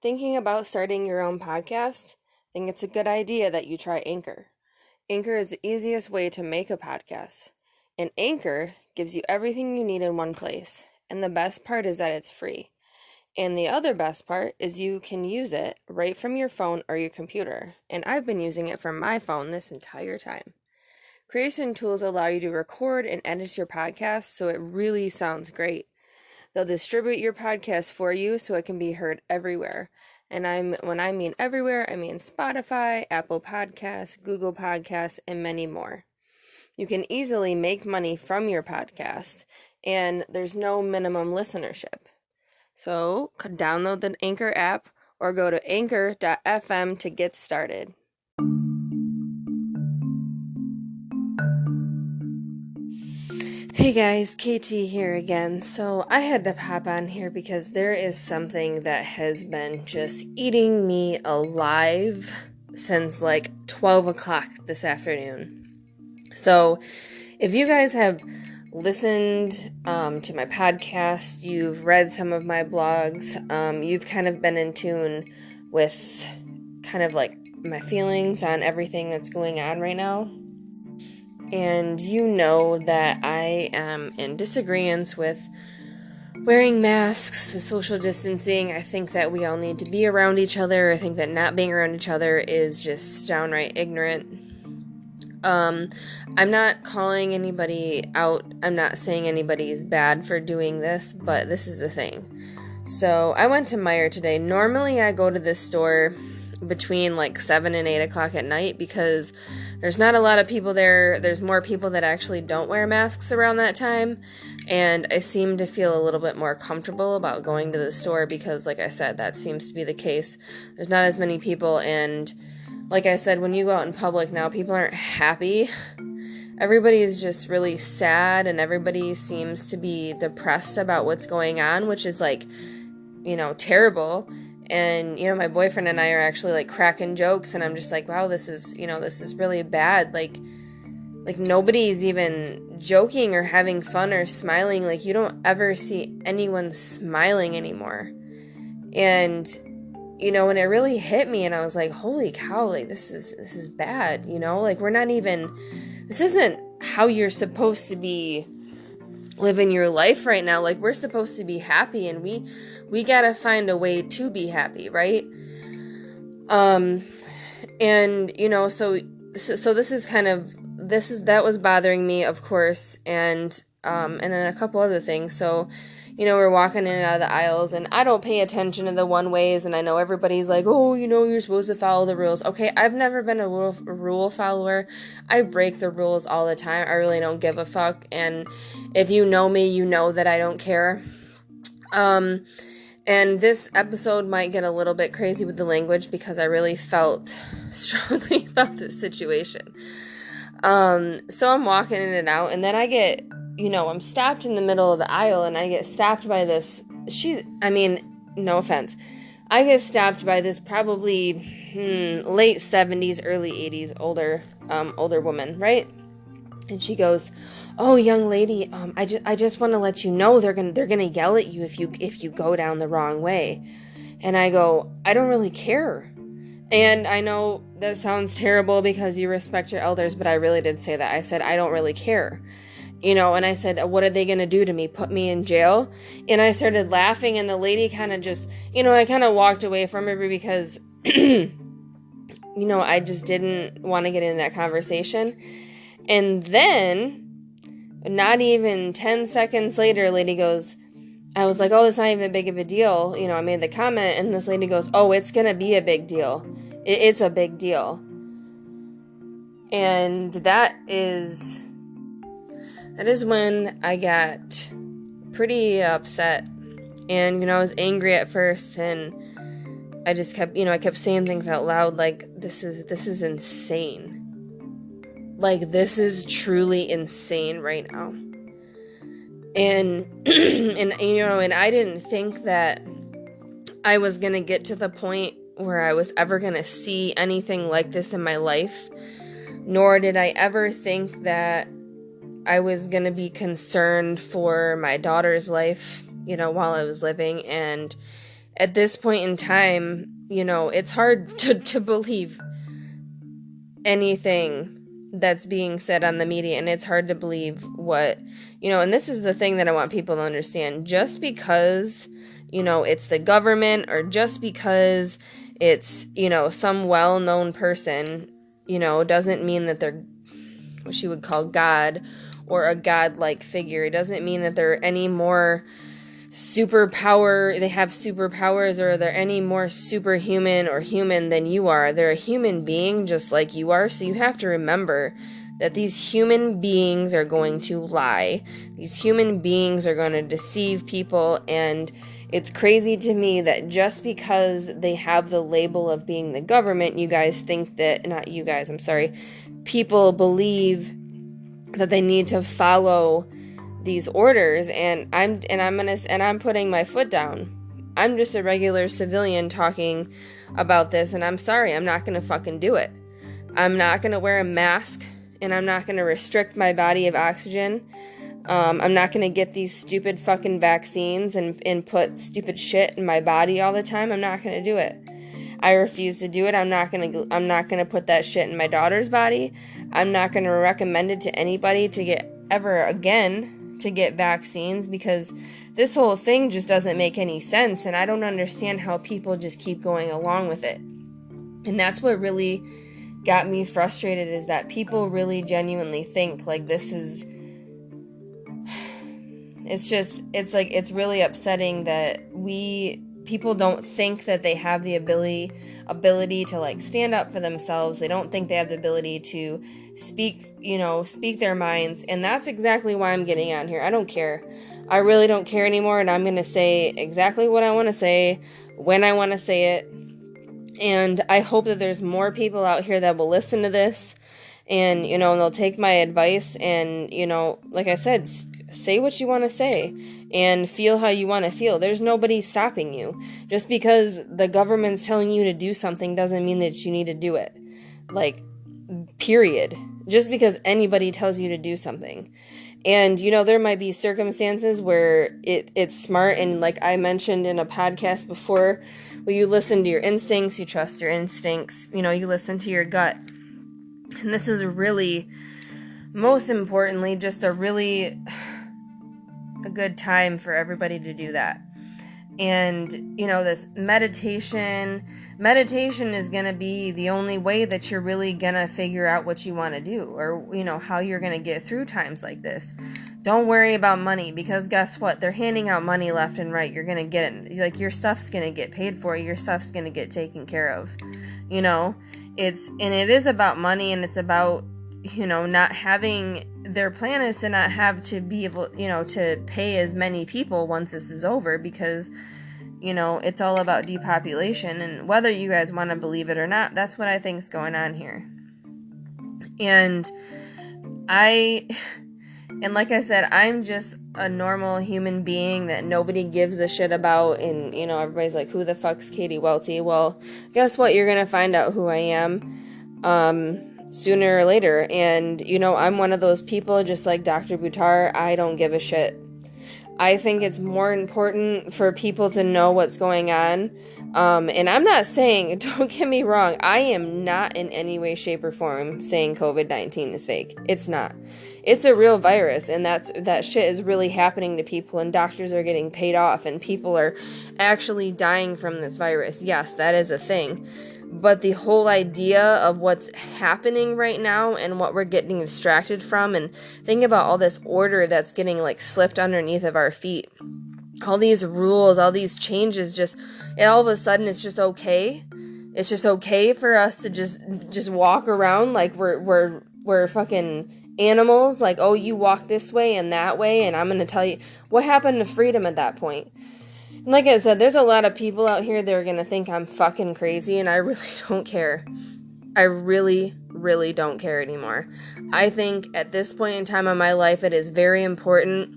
Thinking about starting your own podcast? Think it's a good idea that you try Anchor. Anchor is the easiest way to make a podcast. And Anchor gives you everything you need in one place. And the best part is that it's free. And the other best part is you can use it right from your phone or your computer. And I've been using it from my phone this entire time. Creation tools allow you to record and edit your podcast so it really sounds great. They'll distribute your podcast for you so it can be heard everywhere. And when I mean everywhere, I mean Spotify, Apple Podcasts, Google Podcasts, and many more. You can easily make money from your podcast, and there's no minimum listenership. So download the Anchor app or go to anchor.fm to get started. Hey guys, KT here again. So I had to pop on here because there is something that has been just eating me alive since like 12 o'clock this afternoon. So if you guys have listened to my podcast, you've read some of my blogs, you've kind of been in tune with kind of like my feelings on everything that's going on right now. And you know that I am in disagreement with wearing masks, the social distancing. I think that we all need to be around each other. I think that not being around each other is just downright ignorant. I'm not calling anybody out. I'm not saying anybody's bad for doing this, but this is the thing. So I went to Meijer today. Normally I go to this store between like 7 and 8 o'clock at night because there's not a lot of people there. There's more people that actually don't wear masks around that time, and I seem to feel a little bit more comfortable about going to the store because, like I said, that seems to be the case. There's not as many people, and like I said, when you go out in public now, people aren't happy. Everybody is just really sad, and everybody seems to be depressed about what's going on, which is like, terrible. And, my boyfriend and I are actually, like, cracking jokes, and I'm just like, wow, this is really bad. Like nobody's even joking or having fun or smiling. Like, you don't ever see anyone smiling anymore. And, when it really hit me, and I was like, holy cow, like, this is bad, Like, this isn't how you're supposed to be living your life right now. Like, we're supposed to be happy, and we gotta find a way to be happy, right? And so this is that was bothering me, of course, and then a couple other things. So we're walking in and out of the aisles, and I don't pay attention to the one ways, and I know everybody's like, oh, you're supposed to follow the rules. Okay, I've never been a rule follower. I break the rules all the time. I really don't give a fuck, and if you know me, you know that I don't care. And this episode might get a little bit crazy with the language because I really felt strongly about this situation. So I'm walking in and out, and then I get, I'm stopped in the middle of the aisle, and I get stopped by this, no offense, I get stopped by this probably late 70s, early 80s, older woman, right? And she goes, oh, young lady, I just want to let you know they're gonna yell at you if you go down the wrong way. And I go, I don't really care. And I know that sounds terrible because you respect your elders, but I really did say that. I said, I don't really care. And I said, what are they going to do to me? Put me in jail? And I started laughing, and the lady kind of just, I kind of walked away from her because, I just didn't want to get into that conversation. And then, not even 10 seconds later, a lady goes, I was like, oh, it's not even big of a deal. I made the comment, and this lady goes, oh, it's going to be a big deal. It's a big deal. And that is when I got pretty upset. And, I was angry at first, and I just kept, I kept saying things out loud like, this is insane. Like, this is truly insane right now. And, and I didn't think that I was going to get to the point where I was ever going to see anything like this in my life. Nor did I ever think that I was going to be concerned for my daughter's life, while I was living. And at this point in time, it's hard to believe anything that's being said on the media, and it's hard to believe what, and this is the thing that I want people to understand. Just because, it's the government, or just because it's, some well-known person, doesn't mean that they're what you would call God or a God-like figure. It doesn't mean that they're any more they have superpowers, or they're any more superhuman or human than you are. They're a human being just like you are. So you have to remember that these human beings are going to lie. These human beings are going to deceive people, and it's crazy to me that just because they have the label of being the government, you guys think that, not you guys, I'm sorry, people believe that they need to follow these orders, and I'm putting my foot down. I'm just a regular civilian talking about this, and I'm sorry, I'm not gonna fucking do it. I'm not gonna wear a mask, and I'm not gonna restrict my body of oxygen. I'm not gonna get these stupid fucking vaccines and put stupid shit in my body all the time. I'm not gonna do it. I refuse to do it. I'm not gonna put that shit in my daughter's body. I'm not gonna recommend it to anybody to get ever again to get vaccines, because this whole thing just doesn't make any sense, and I don't understand how people just keep going along with it. And that's what really got me frustrated, is that people really genuinely think like this is, it's really upsetting that people don't think that they have the ability to like stand up for themselves. They don't think they have the ability to speak their minds. And that's exactly why I'm getting on here. I don't care. I really don't care anymore. And I'm going to say exactly what I want to say when I want to say it. And I hope that there's more people out here that will listen to this, and, they'll take my advice, and, like I said, say what you want to say and feel how you want to feel. There's nobody stopping you. Just because the government's telling you to do something doesn't mean that you need to do it. Like, period. Just because anybody tells you to do something. And, there might be circumstances where it's smart, and like I mentioned in a podcast before, where you listen to your instincts, you trust your instincts, you listen to your gut. And this is really, most importantly, just a good time for everybody to do that. And, this meditation is going to be the only way that you're really going to figure out what you want to do, or, how you're going to get through times like this. Don't worry about money, because guess what? They're handing out money left and right. You're going to get it. Like, your stuff's going to get paid for. Your stuff's going to get taken care of. It is about money, and it's about, not having, their plan is to not have to be able, to pay as many people once this is over, because, it's all about depopulation. And whether you guys want to believe it or not, that's what I think is going on here. And like I said, I'm just a normal human being that nobody gives a shit about, and, everybody's like, who the fuck's Katie Welty? Well, guess what? You're gonna find out who I am, sooner or later. And, I'm one of those people, just like Dr. Buttar. I don't give a shit. I think it's more important for people to know what's going on. And I'm not saying, don't get me wrong, I am not in any way, shape, or form saying COVID-19 is fake. It's not. It's a real virus, and that shit is really happening to people, and doctors are getting paid off, and people are actually dying from this virus. Yes, that is a thing. But the whole idea of what's happening right now and what we're getting distracted from, and think about all this order that's getting like slipped underneath of our feet. All these rules, all these changes, all of a sudden it's just okay. It's just okay for us to just walk around like we're fucking animals. Like, oh, you walk this way and that way, and I'm gonna tell you what happened to freedom at that point. And like I said, there's a lot of people out here that are going to think I'm fucking crazy, and I really don't care. I really, really don't care anymore. I think at this point in time in my life, it is very important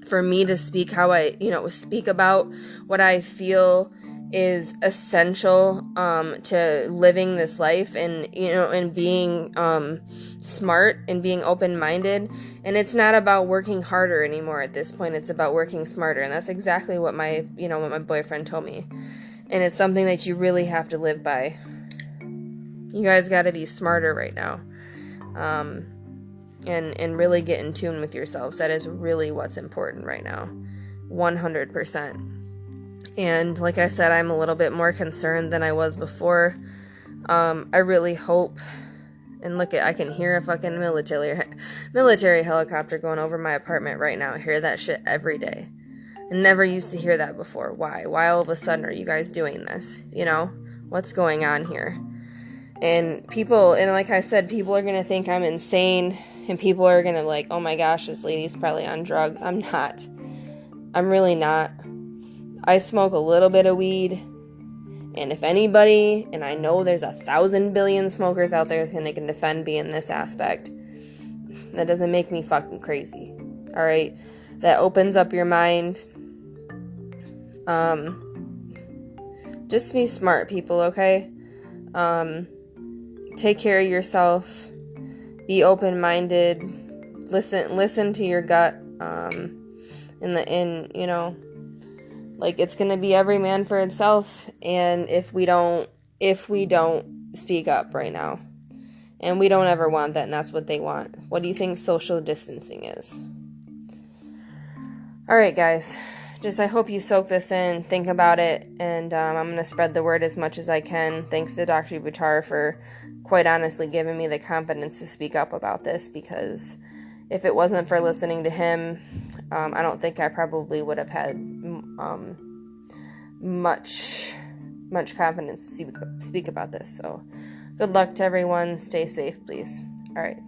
for me to speak how speak about what I feel is essential to living this life, and and being smart and being open-minded. And it's not about working harder anymore at this point, it's about working smarter. And that's exactly what my boyfriend told me, and it's something that you really have to live by. You guys got to be smarter right now, and really get in tune with yourselves. That is really what's important right now, 100%. And like I said, I'm a little bit more concerned than I was before. I really hope, and look, I can hear a fucking military helicopter going over my apartment right now. I hear that shit every day. I never used to hear that before. Why? Why all of a sudden are you guys doing this? What's going on here? And like I said, people are going to think I'm insane, and people are going to like, oh my gosh, this lady's probably on drugs. I'm not. I'm really not. I smoke a little bit of weed, and if anybody, and I know there's 1,000 billion smokers out there and they can defend me in this aspect, that doesn't make me fucking crazy. Alright? That opens up your mind. Just be smart, people, okay? Take care of yourself. Be open-minded. Listen to your gut. Like, it's gonna be every man for itself, and if we don't speak up right now, and we don't ever want that, and that's what they want. What do you think social distancing is? Alright, guys, I hope you soak this in, think about it, and I'm gonna spread the word as much as I can. Thanks to Dr. Buttar for quite honestly giving me the confidence to speak up about this, because if it wasn't for listening to him, I don't think I probably would have had much confidence to speak about this. So good luck to everyone. Stay safe, please. All right.